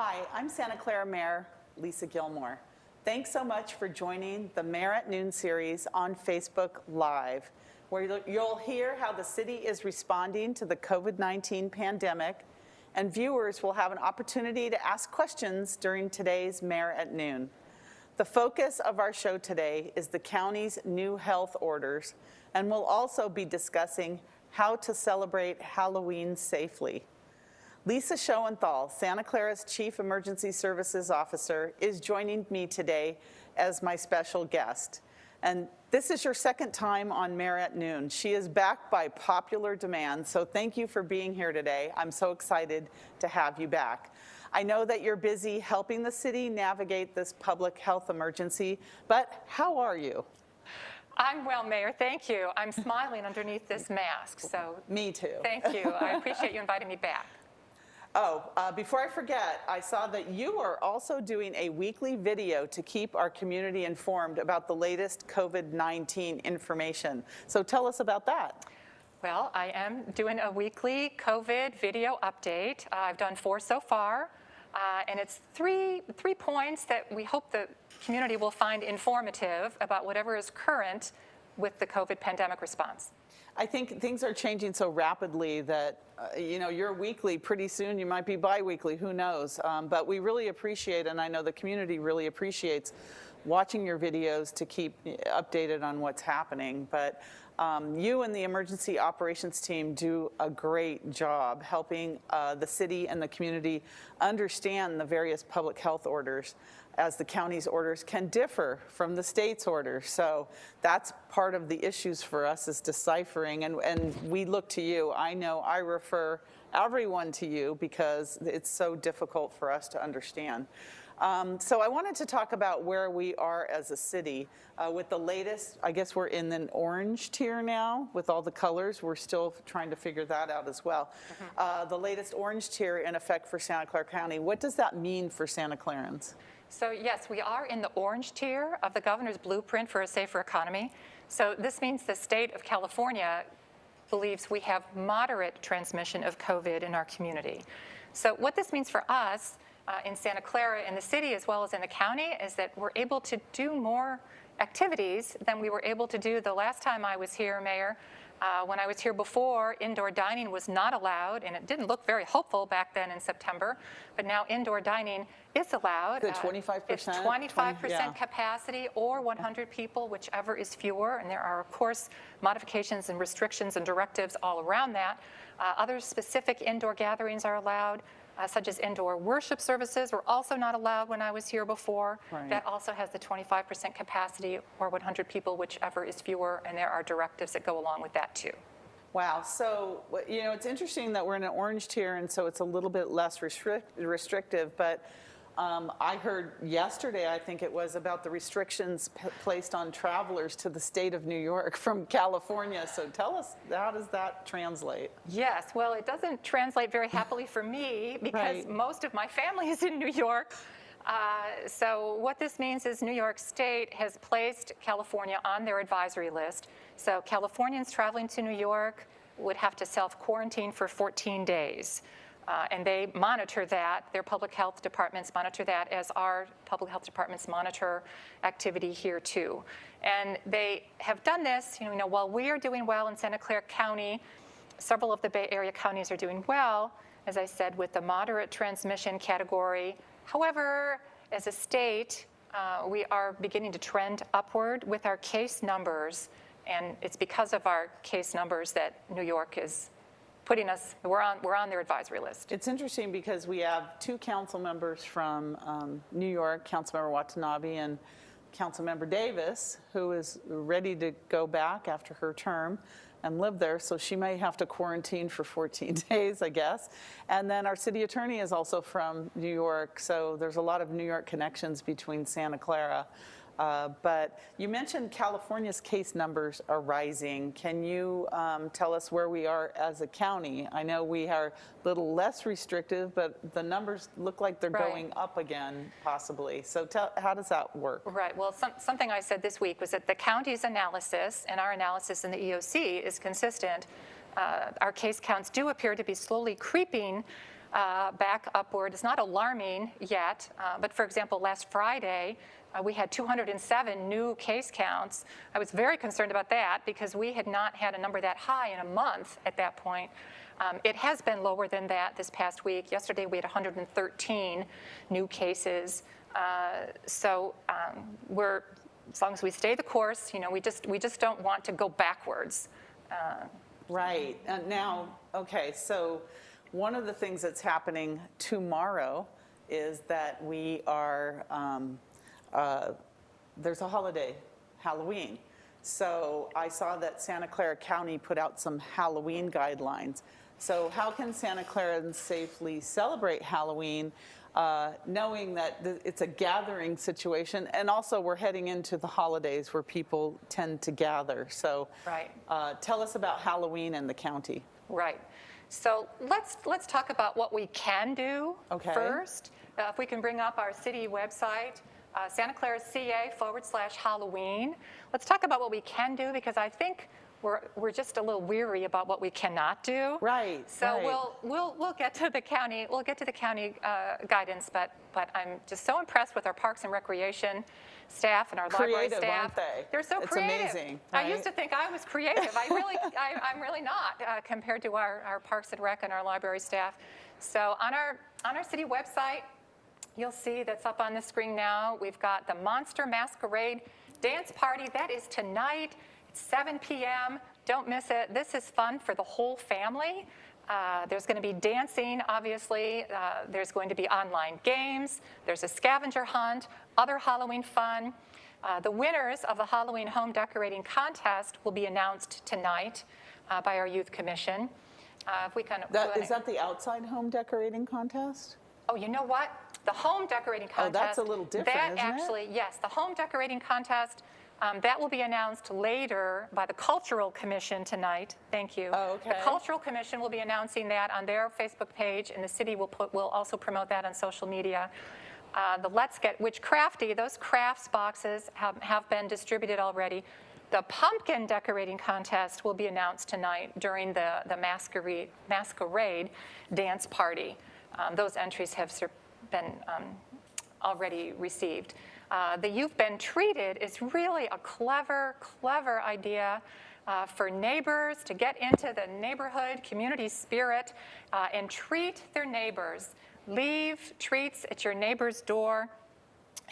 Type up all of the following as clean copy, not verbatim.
Hi, I'm Santa Clara Mayor Lisa Gilmore. Thanks so much for joining the Mayor at Noon series on Facebook Live, where you'll hear how the city is responding to the COVID-19 pandemic, and viewers will have an opportunity to ask questions during today's Mayor at Noon. The focus of our show today is the county's new health orders, and we'll also be discussing how to celebrate Halloween safely. Lisa Schoenthal, Santa Clara's Chief Emergency Services Officer, is joining me today as my special guest. And this is your second time on Mayor at Noon. She is back by popular demand, so thank you for being here today. I'm so excited to have you back. I know that you're busy helping the city navigate this public health emergency, but how are you? I'm well, Mayor, thank you. I'm smiling underneath this mask, so. Me too. Thank you. I appreciate you inviting me back. Before I forget, I saw that you are also doing a weekly video to keep our community informed about the latest COVID-19 information. So tell us about that. Well, I am doing a weekly COVID video update. I've done 4 so far, and it's three points that we hope the community will find informative about whatever is current with the COVID pandemic response. I think things are changing so rapidly that, you're weekly, pretty soon you might be bi-weekly, who knows? But we really appreciate, and I know the community really appreciates, watching your videos to keep updated on what's happening. But you and the emergency operations team do a great job helping the city and the community understand the various public health orders, as the county's orders can differ from the state's orders. So that's part of the issues for us, is deciphering, and we look to you. I know I refer everyone to you because it's so difficult for us to understand. So I wanted to talk about where we are as a city with the latest. I guess we're in an orange tier now with all the colors. We're still trying to figure that out as well. The latest orange tier in effect for Santa Clara County. What does that mean for Santa Clarans? So yes, we are in the orange tier of the governor's blueprint for a safer economy. So this means the state of California believes we have moderate transmission of COVID in our community. So what this means for us in Santa Clara, in the city as well as in the county, is that we're able to do more activities than we were able to do the last time I was here, Mayor. When I was here before, indoor dining was not allowed, and it didn't look very hopeful back then in September, but now indoor dining is allowed. Is it 25%? It's 25% capacity or 100 people, whichever is fewer, and there are, of course, modifications and restrictions and directives all around that. Other specific indoor gatherings are allowed, such as indoor worship services were also not allowed when I was here before. Right. That also has the 25% capacity or 100 people, whichever is fewer, and there are directives that go along with that too. Wow, so it's interesting that we're in an orange tier, and so it's a little bit less restrictive, but I heard yesterday, I think it was, about the restrictions placed on travelers to the state of New York from California. So tell us, how does that translate? Yes, well, it doesn't translate very happily for me because most of my family is in New York. So what this means is New York State has placed California on their advisory list. So Californians traveling to New York would have to self-quarantine for 14 days. And they monitor that, their public health departments monitor that, as our public health departments monitor activity here too. And they have done this, while we are doing well in Santa Clara County, several of the Bay Area counties are doing well, as I said, with the moderate transmission category. However, as a state, we are beginning to trend upward with our case numbers, and it's because of our case numbers that New York is putting us, we're on their advisory list. It's interesting because we have 2 council members from New York, Councilmember Watanabe and Councilmember Davis, who is ready to go back after her term and live there, so she may have to quarantine for 14 days, I guess. And then our city attorney is also from New York, so there's a lot of New York connections between Santa Clara. But you mentioned California's case numbers are rising. Can you tell us where we are as a county? I know we are a little less restrictive, but the numbers look like they're going up again, possibly. So how does that work? Right. Well, something I said this week was that the county's analysis and our analysis in the EOC is consistent. Our case counts do appear to be slowly creeping back upward. It's not alarming yet, but for example, last Friday, we had 207 new case counts. I was very concerned about that because we had not had a number that high in a month at that point. It has been lower than that this past week. Yesterday we had 113 new cases. We're, as long as we stay the course, we just don't want to go backwards. Right. Now, okay, so one of the things that's happening tomorrow is that we are, there's a holiday, Halloween. So I saw that Santa Clara County put out some Halloween guidelines. So how can Santa Clarans safely celebrate Halloween, knowing that it's a gathering situation, and also we're heading into the holidays where people tend to gather. So right. Tell us about Halloween in the county. Right. So let's talk about what we can do first. If we can bring up our city website, Santa Clara CA/Halloween. Let's talk about what we can do, because I think we're just a little weary about what we cannot do. Right. So right. we'll get to the county. We'll get to the county guidance, but I'm just so impressed with our Parks and Recreation staff and our library staff. Aren't they? They're so it's creative. Amazing. Right? I used to think I was creative. I'm really not compared to our Parks and Rec and our library staff. So on our city website, you'll see that's up on the screen now. We've got the Monster Masquerade Dance Party. That is tonight. It's 7 p.m. Don't miss it. This is fun for the whole family. There's going to be dancing, obviously. There's going to be online games. There's a scavenger hunt, other Halloween fun. The winners of the Halloween home decorating contest will be announced tonight by our youth commission. If we can, is that the outside home decorating contest? Oh, you know what? The home decorating contest. Oh, that's a little different, that isn't actually, it? yes, the home decorating contest, that will be announced later by the Cultural Commission tonight. Thank you. Oh, okay. The Cultural Commission will be announcing that on their Facebook page, and the city will also promote that on social media. The Let's Get Witchcrafty, those crafts boxes have been distributed already. The pumpkin decorating contest will be announced tonight during the Masquerade dance party. Those entries have been already received. The You've Been Treated is really a clever idea for neighbors to get into the neighborhood community spirit and treat their neighbors. Leave treats at your neighbor's door.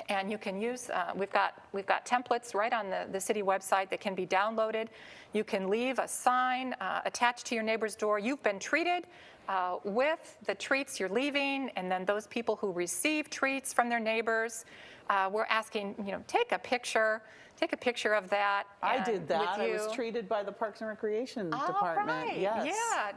And you can use, we've got templates right on the city website that can be downloaded. You can leave a sign attached to your neighbor's door. You've been treated with the treats you're leaving, and then those people who receive treats from their neighbors, we're asking, take a picture of that. I did that. I was treated by the Parks and Recreation Department. Right. Yes. Yeah.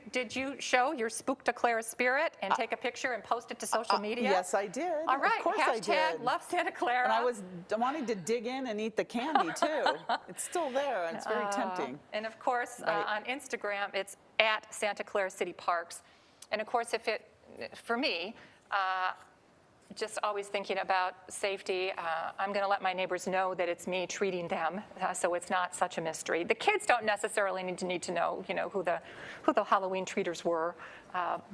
Did you show your Spook Declare spirit and take a picture and post it to social media? Yes, I did. All right. Of course I did. Hashtag love Santa Clara. And I was wanting to dig in and eat the candy too. It's still there, and it's very tempting. And of course, Right. on Instagram, it's at Santa Clara City Parks. And of course, for me, just always thinking about safety. I'm going to let my neighbors know that it's me treating them, so it's not such a mystery. The kids don't necessarily need to know, who the Halloween treaters were,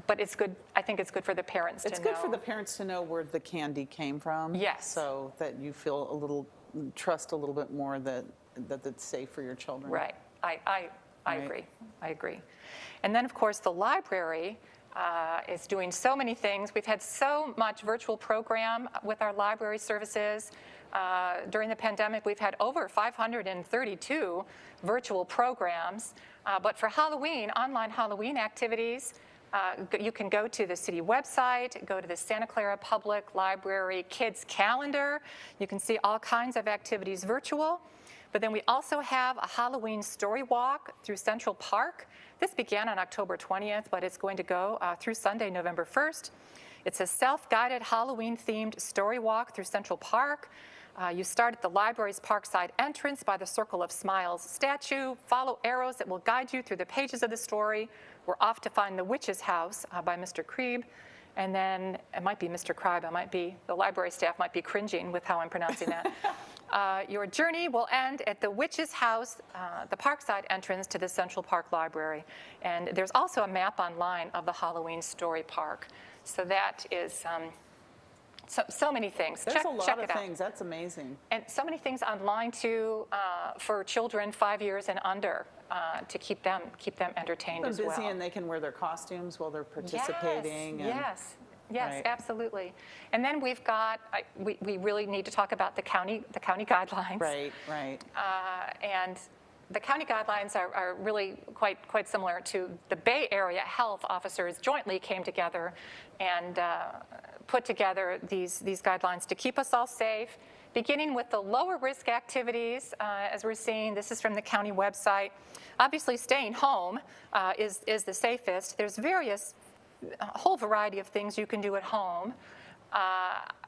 but it's good. I think it's good for the parents to know. It's good for the parents to know where the candy came from. Yes. So that you feel trust a little bit more that it's safe for your children. Right. I agree. I agree. And then, of course, the library is doing so many things. We've had so much virtual program with our library services. During the pandemic, we've had over 532 virtual programs. But for Halloween, online Halloween activities, you can go to the city website, go to the Santa Clara Public Library Kids Calendar. You can see all kinds of activities virtual. But then we also have a Halloween story walk through Central Park. This began on October 20th, but it's going to go through Sunday, November 1st. It's a self-guided Halloween-themed story walk through Central Park. You start at the library's Parkside entrance by the Circle of Smiles statue. Follow arrows that will guide you through the pages of the story. We're off to find the witch's house by Mr. Krieb. And then it might be Mr. Krieb. The library staff might be cringing with how I'm pronouncing that. Your journey will end at the Witch's House, the Parkside entrance to the Central Park Library. And there's also a map online of the Halloween Story Park. So that is so many things. There's a check lot of it out. things. That's amazing. And so many things online too for children 5 years and under to keep them entertained They're as busy well. and they can wear their costumes while they're participating. Yes, Right. absolutely. And then we've got we really need to talk about the county guidelines. Right. And the county guidelines are really quite similar to the Bay Area health officers jointly came together and put together these guidelines to keep us all safe, beginning with the lower risk activities. As we're seeing, this is from the county website. Obviously, staying home is the safest. There's a whole variety of things you can do at home.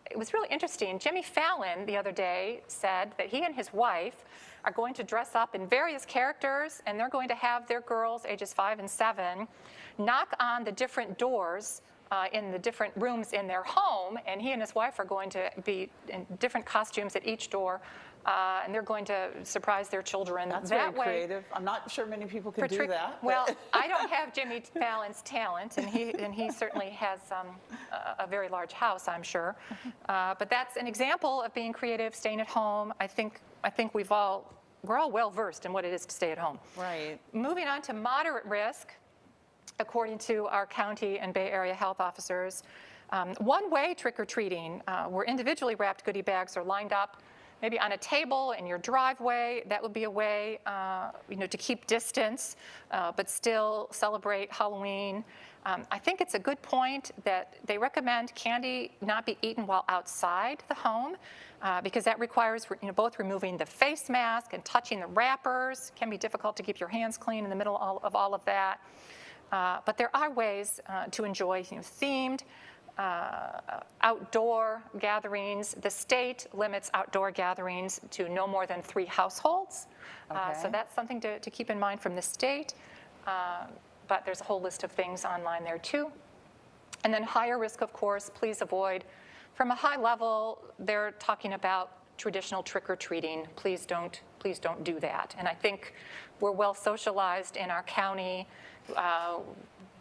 It was really interesting. Jimmy Fallon the other day said that he and his wife are going to dress up in various characters, and they're going to have their girls, ages 5 and 7, knock on the different doors in the different rooms in their home, and he and his wife are going to be in different costumes at each door, and they're going to surprise their children That's that very way. creative. I'm not sure many people can do that. Well, I don't have Jimmy Fallon's talent, and he certainly has a very large house, I'm sure. But that's an example of being creative, staying at home. I think we're all well versed in what it is to stay at home. Right. Moving on to moderate risk, according to our county and Bay Area health officers, one-way trick-or-treating, where individually wrapped goodie bags are lined up maybe on a table in your driveway. That would be a way to keep distance, but still celebrate Halloween. I think it's a good point that they recommend candy not be eaten while outside the home, because that requires both removing the face mask and touching the wrappers. It can be difficult to keep your hands clean in the middle of all of that. But there are ways to enjoy themed outdoor gatherings. The state limits outdoor gatherings to no more than 3 households. Okay. So that's something to keep in mind from the state. But there's a whole list of things online there too. And then higher risk, of course, please avoid. From a high level, they're talking about traditional trick-or-treating. Please don't do that. And I think we're well socialized in our county.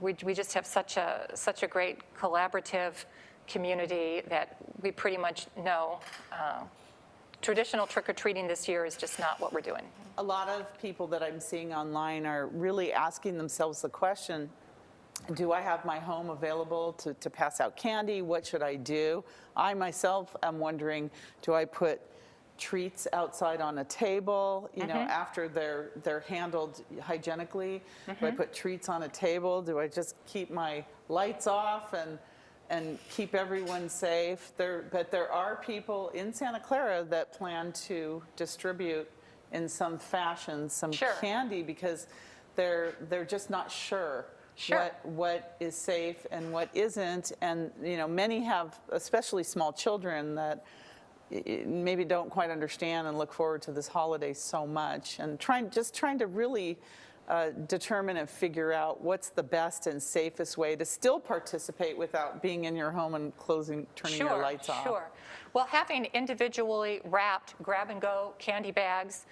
We just have such a great collaborative community that we pretty much know traditional trick-or-treating this year is just not what we're doing. A lot of people that I'm seeing online are really asking themselves the question, do I have my home available to pass out candy? What should I do? I myself am wondering, do I put treats outside on a table, after they're handled hygienically? Do I put treats on a table? Do I just keep my lights off and keep everyone safe? But there are people in Santa Clara that plan to distribute in some fashion some candy because they're just not sure. What is safe and what isn't. And many have, especially small children, that maybe don't quite understand and look forward to this holiday so much, and trying to really determine and figure out what's the best and safest way to still participate without being in your home and turning your lights off. Sure. Well, having individually wrapped grab-and-go candy bags,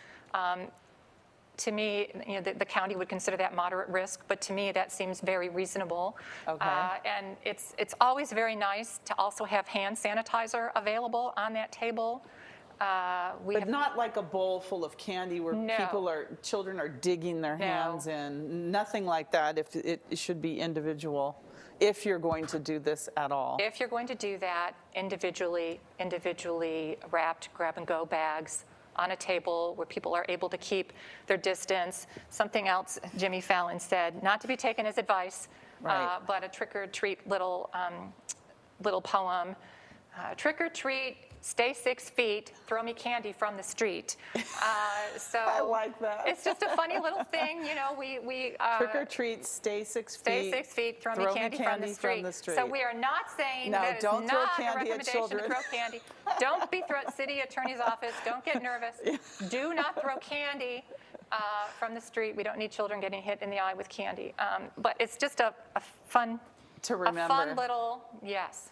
to me, the county would consider that moderate risk, but to me that seems very reasonable. Okay. And it's always very nice to also have hand sanitizer available on that table. But not like a bowl full of candy where children are digging their hands in. Nothing like that. If it should be individual, if you're going to do this at all. If you're going to do that, individually wrapped grab-and-go bags on a table where people are able to keep their distance. Something else Jimmy Fallon said, not to be taken as advice, but a trick-or-treat little poem. Trick or treat, stay 6 feet, throw me candy from the street. So I like that. It's just a funny little thing, we trick or treat, stay 6 feet. Stay 6 feet, throw me candy from the street. So we are not saying that it's don't not throw a candy at recommendation children. to throw candy. Don't be city attorney's office. Don't get nervous. Do not throw candy from the street. We don't need children getting hit in the eye with candy. But it's just a fun to remember. A fun little, yes.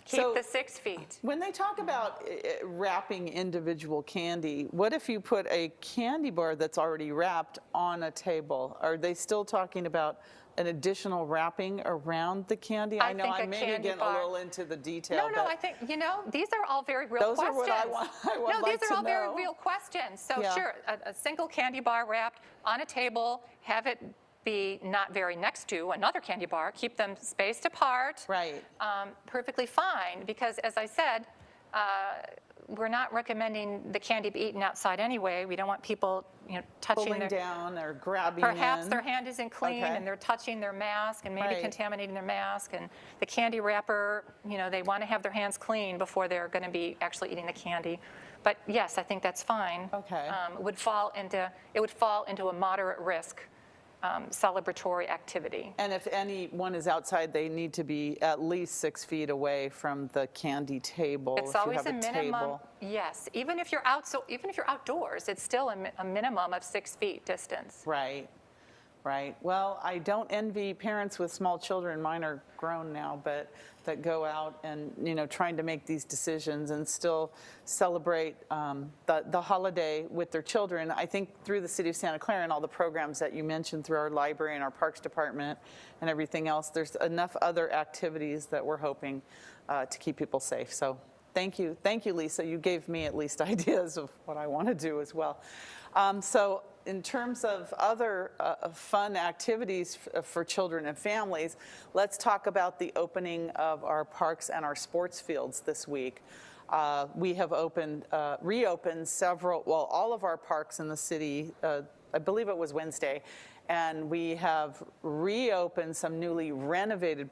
Keep So- the 6 feet. When they talk about wrapping individual candy, what if you put a candy bar that's already wrapped on a table? Are they still talking about an additional wrapping around the candy? I know think a I'm maybe candy getting bar- a little into the detail. No, but I think, these are all very real Those are questions. what I want- I would No, like these to are all very know. real questions. So Yeah. sure, a single candy bar wrapped on a table, have it be not very next to another candy bar, keep them spaced apart. Right. Perfectly fine, because as I said, we're not recommending the candy be eaten outside anyway. We don't want people, touching Pulling their... down or grabbing Perhaps in. their hand isn't clean Okay. and they're touching their mask and maybe Right. contaminating their mask, and the candy wrapper, they want to have their hands clean before they're going to be actually eating the candy. But yes, I think that's fine. Okay. It would fall into a moderate risk celebratory activity. And if anyone is outside, they need to be at least 6 feet away from the candy table. It's if always you have a minimum. table. Yes, even if you're outdoors, it's still a minimum of 6 feet distance. Right, right. Well, I don't envy parents with small children. Mine are grown now, but that go out and, trying to make these decisions and still celebrate the holiday with their children. I think through the City of Santa Clara and all the programs that you mentioned through our library and our Parks Department and everything else, there's enough other activities that we're hoping to keep people safe. So thank you, Lisa. You gave me at least ideas of what I want to do as well. So in terms of other fun activities for children and families, let's talk about the opening of our parks and our sports fields this week. We have reopened all of our parks in the city, I believe it was Wednesday, and we have reopened some newly renovated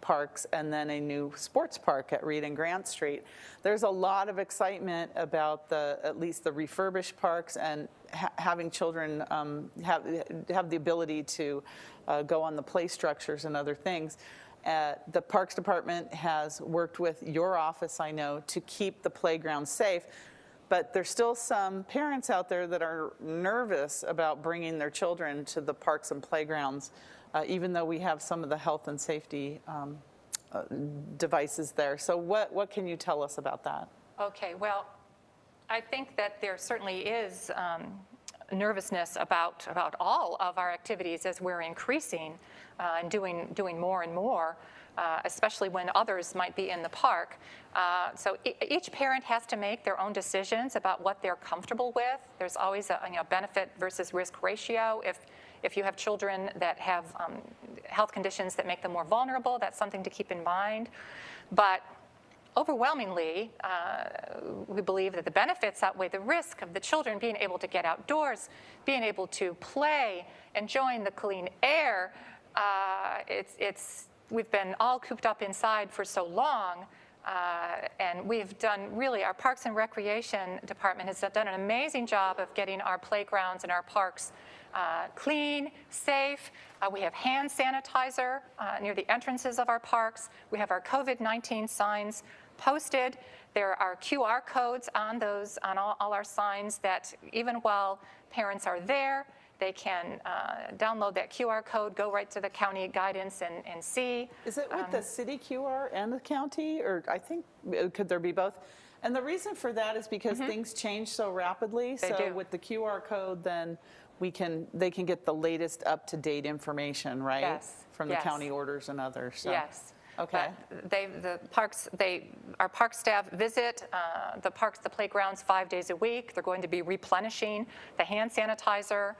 parks and then a new sports park at Reed and Grant Street. There's a lot of excitement about at least the refurbished parks and having children have the ability to go on the play structures and other things. The Parks Department has worked with your office, I know, to keep the playground safe. But there's still some parents out there that are nervous about bringing their children to the parks and playgrounds, even though we have some of the health and safety devices there. So what can you tell us about that? Okay, well, I think that there certainly is nervousness about all of our activities as we're increasing and doing more and more, especially when others might be in the park. So each parent has to make their own decisions about what they're comfortable with. There's always a benefit versus risk ratio. If you have children that have health conditions that make them more vulnerable, that's something to keep in mind. But overwhelmingly, we believe that the benefits outweigh the risk of the children being able to get outdoors, being able to play, enjoying the clean air. We've been all cooped up inside for so long, and we've done really, our Parks and Recreation Department has done an amazing job of getting our playgrounds and our parks clean, safe. We have hand sanitizer near the entrances of our parks. We have our COVID-19 signs posted. There are QR codes on all our signs that even while parents are there, they can download that QR code, go right to the county guidance and see. Is it with the city QR and the county, or I think, could there be both? And the reason for that is because things change so rapidly. They so do. With the QR code, then they can get the latest up-to-date information, right? Yes. From the Yes. county orders and others. So. Yes. Okay. Our park staff visit the parks, the playgrounds 5 days a week. They're going to be replenishing the hand sanitizer.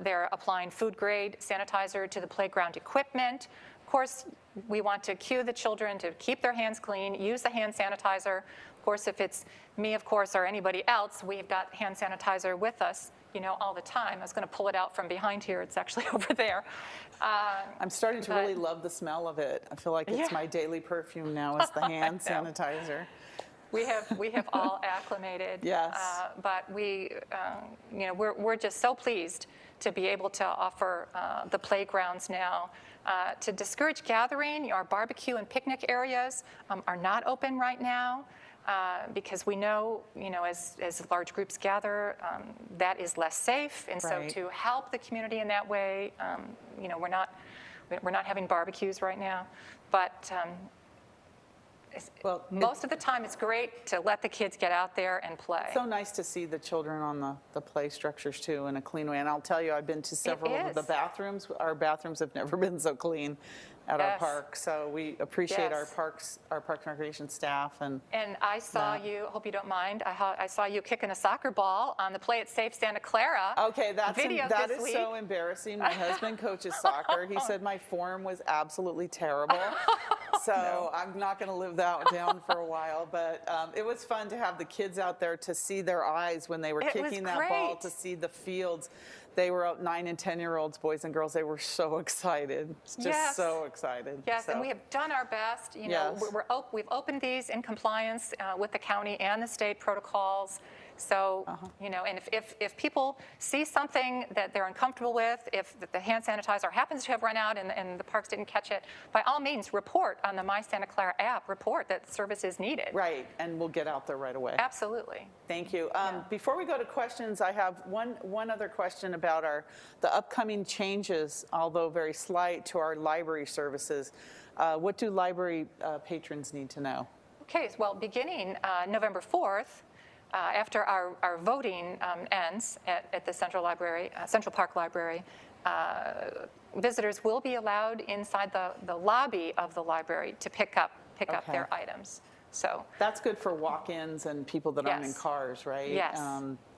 They're applying food-grade sanitizer to the playground equipment. Of course, we want to cue the children to keep their hands clean, use the hand sanitizer. Of course, if it's me, of course, or anybody else, we've got hand sanitizer with us, all the time. I was going to pull it out from behind here. It's actually over there. I'm starting to really love the smell of it. I feel like it's my daily perfume now is the hand sanitizer. We have all acclimated. Yes. But we're just so pleased to be able to offer the playgrounds now. To discourage gathering, our barbecue and picnic areas are not open right now because we know, as large groups gather, that is less safe. And Right. so to help the community in that way, we're not having barbecues right now. But Well, most of the time, it's great to let the kids get out there and play. So nice to see the children on the play structures too in a clean way. And I'll tell you, I've been to several of the is. bathrooms. Our bathrooms have never been so clean at our Yes. park. So we appreciate our Yes. Parks and Recreation staff. And I saw you, hope you don't mind, I saw you kicking a soccer ball on the Play It Safe Santa Clara okay, that video is this week. so embarrassing. My husband coaches soccer. He said my form was absolutely terrible. So I'm not going to live that down for a while. But it was fun to have the kids out there to see their eyes when they were It was kicking that ball, great. to see the fields. They were out 9 and 10-year-olds, boys and girls. They were so excited, just Yes. so excited. Yes, So, and we have done our best. You know, Yes. we've opened these in compliance with the county and the state protocols. So, you know, and if people see something that they're uncomfortable with, if the hand sanitizer happens to have run out and the parks didn't catch it, by all means, report on the My Santa Clara app, report that service is needed. Right, and we'll get out there right away. Absolutely. Thank you. Before we go to questions, I have one other question about the upcoming changes, although very slight, to our library services. What do library patrons need to know? Okay, well, beginning November 4th, after our voting ends at the Central Park Library, visitors will be allowed inside the lobby of the library to pick up Okay. their items. So That's good for walk-ins and people that aren't in Yes. cars, right? Yes.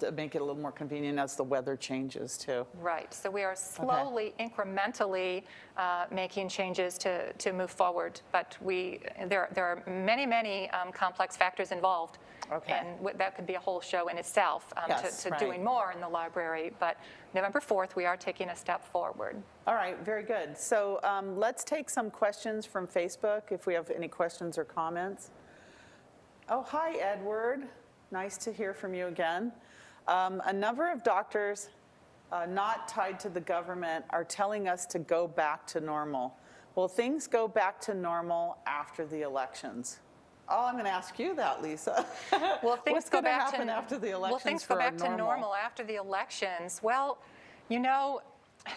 To make it a little more convenient as the weather changes too. right, so we are slowly, incrementally making changes to move forward. But there are many complex factors involved. Okay. And that could be a whole show in itself Yes, to right. doing more in the library. But November 4th, we are taking a step forward. All right, very good. So let's take some questions from Facebook if we have any questions or comments. Oh, hi, Edward. Nice to hear from you again. A number of doctors not tied to the government are telling us to go back to normal. Will things go back to normal after the elections? Oh, I'm going to ask you that, Lisa. Well, things What's go going to back happen to after the elections? Well, things for go our back to normal after the elections. Well, you know,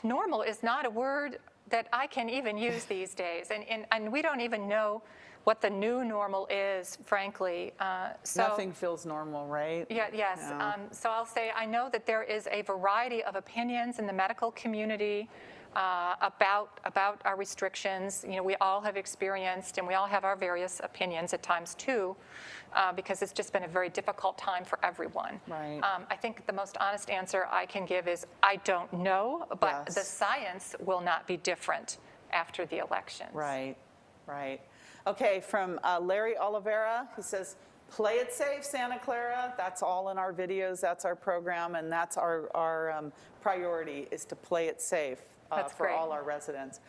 normal is not a word that I can even use these days, and we don't even know what the new normal is, frankly. So Nothing feels normal, right? yes. Yeah. So I'll say I know that there is a variety of opinions in the medical community about our restrictions. You know, we all have experienced, and we all have our various opinions at times too, because it's just been a very difficult time for everyone. Right. I think the most honest answer I can give is I don't know, but Yes. the science will not be different after the elections. Right, right. Okay, from Larry Oliveira, he says, play it safe, Santa Clara. That's all in our videos, that's our program, and that's our priority is to play it safe That's for great. all our residents.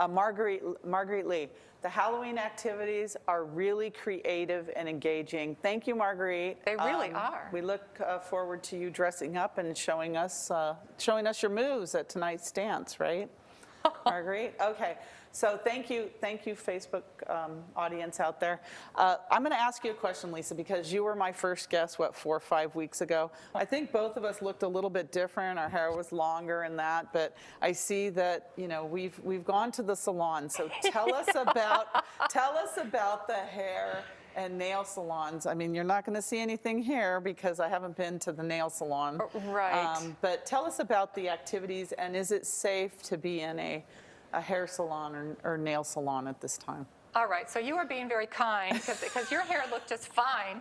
Marguerite Lee, the Halloween activities are really creative and engaging. Thank you, Marguerite. They really are. We look forward to you dressing up and showing us your moves at tonight's dance, right? Marguerite? Okay. So thank you, Facebook audience out there. I'm going to ask you a question, Lisa, because you were my first guest, 4 or 5 weeks ago. I think both of us looked a little bit different. Our hair was longer and that, but I see that we've gone to the salon. So tell us about the hair and nail salons. I mean, you're not going to see anything here because I haven't been to the nail salon. Right. But tell us about the activities, and is it safe to be in a hair salon or nail salon at this time? All right, so you are being very kind because your hair looked just fine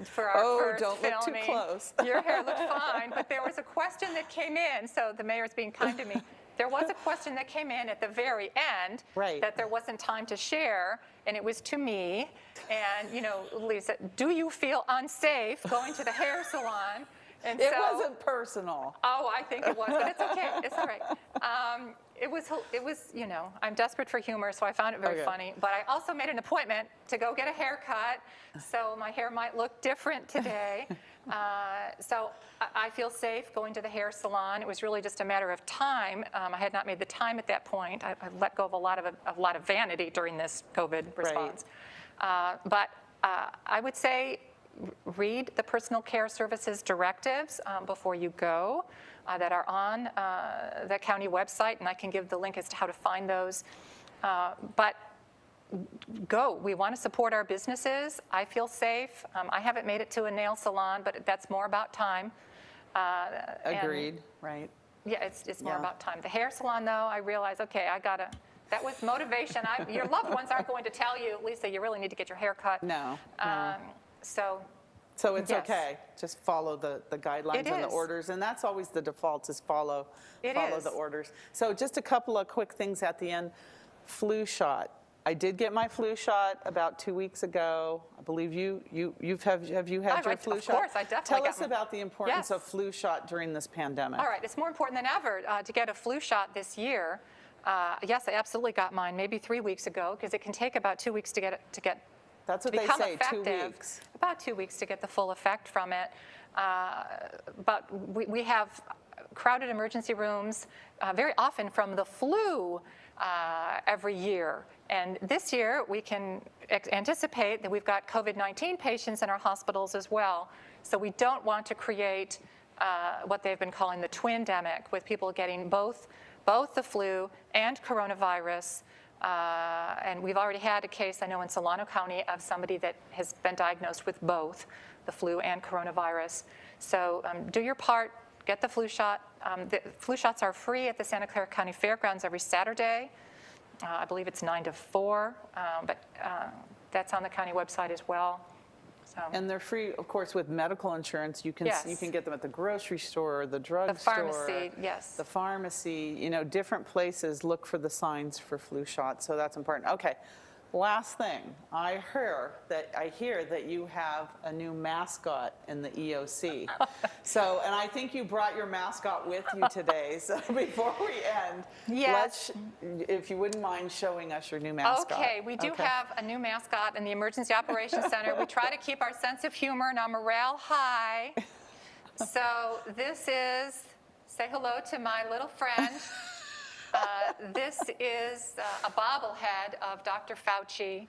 for our first don't look too filming. close. Your hair looked fine, but there was a question that came in, so the mayor's being kind to me. There was a question that came in at the very end Right. that there wasn't time to share, and it was to me. And, you know, Lisa, do you feel unsafe going to the hair salon? And It so, wasn't personal. Oh, I think it was, but it's okay. It's all right. It was, you know, I'm desperate for humor, so I found it very Okay. funny. But I also made an appointment to go get a haircut, so my hair might look different today. So I feel safe going to the hair salon. It was really just a matter of time. I had not made the time at that point. I let go of a lot of vanity during this COVID response. But I would say read the personal care services directives before you go that are on the county website, and I can give the link as to how to find those. But go. We want to support our businesses. I feel safe. I haven't made it to a nail salon, but that's more about time. Agreed, right. Yeah, it's more Yeah. about time. The hair salon, though, I realize, okay, that was motivation. Your loved ones aren't going to tell you, Lisa, you really need to get your hair cut. No. So It's yes. okay. Just follow the guidelines It and the is. orders, and that's always the default, is follow is. the orders. So just a couple of quick things at the end. Flu shot. I did get my flu shot about 2 weeks ago. I believe have you had your flu shot? Of course, I definitely Tell got us my- about the importance Yes. of flu shot during this pandemic. All right, it's more important than ever to get a flu shot this year. Yes, I absolutely got mine maybe 3 weeks ago, because it can take about 2 weeks to get That's what to they become say, 2 effective. weeks. About 2 weeks to get the full effect from it. But we have crowded emergency rooms very often from the flu every year. And this year we can anticipate that we've got COVID-19 patients in our hospitals as well. So we don't want to create what they've been calling the twindemic, with people getting both the flu and coronavirus. And we've already had a case, I know, in Solano County of somebody that has been diagnosed with both the flu and coronavirus. So do your part, get the flu shot. The flu shots are free at the Santa Clara County Fairgrounds every Saturday. I believe it's 9 to 4, but that's on the county website as well. So. And they're free, of course, with medical insurance. You can Yes. you can get them at the grocery store, the drugstore, pharmacy, yes. the pharmacy. Different places look for the signs for flu shots. So that's important. Okay, last thing. I hear that you have a new mascot in the EOC. And I think you brought your mascot with you today. So before we end, Yes. if you wouldn't mind showing us your new mascot. Okay, we do have a new mascot in the Emergency Operations Center. We try to keep our sense of humor and our morale high. So this is, say hello to my little friend. This is a bobblehead of Dr. Fauci.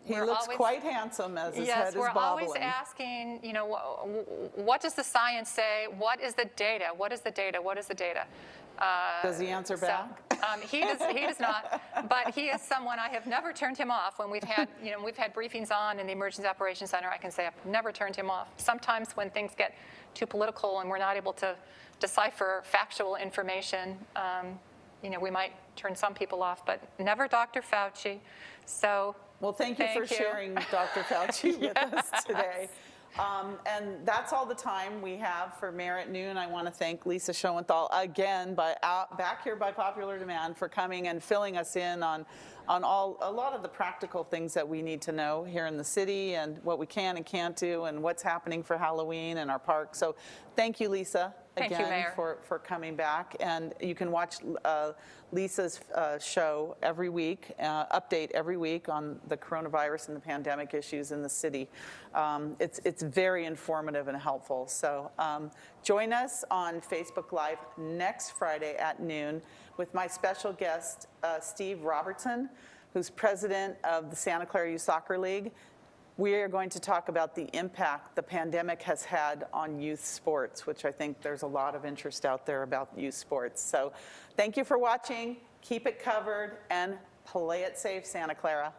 He we're looks always- quite handsome as his head is we're bobbling. always asking, what does the science say? What is the data? What is the data? What is the data? Does he answer back? He does not, but he is someone, I have never turned him off. When we've had briefings on in the Emergency Operations Center, I can say I've never turned him off. Sometimes when things get too political and we're not able to decipher factual information, we might turn some people off, but never Dr. Fauci. So Well, thank you for sharing Dr. Fauci with us today. And that's all the time we have for Mayor at Noon. I want to thank Lisa Schoenthal again, back here by popular demand, for coming and filling us in on a lot of the practical things that we need to know here in the city, and what we can and can't do, and what's happening for Halloween in our park. So thank you, Lisa, Thank you, again Mayor. for coming back. And you can watch Lisa's show every week, update every week on the coronavirus and the pandemic issues in the city. It's very informative and helpful. So join us on Facebook Live next Friday at noon with my special guest, Steve Robertson, who's president of the Santa Clara Youth Soccer League. We are going to talk about the impact the pandemic has had on youth sports, which I think there's a lot of interest out there about youth sports. So thank you for watching. Keep it covered and play it safe, Santa Clara.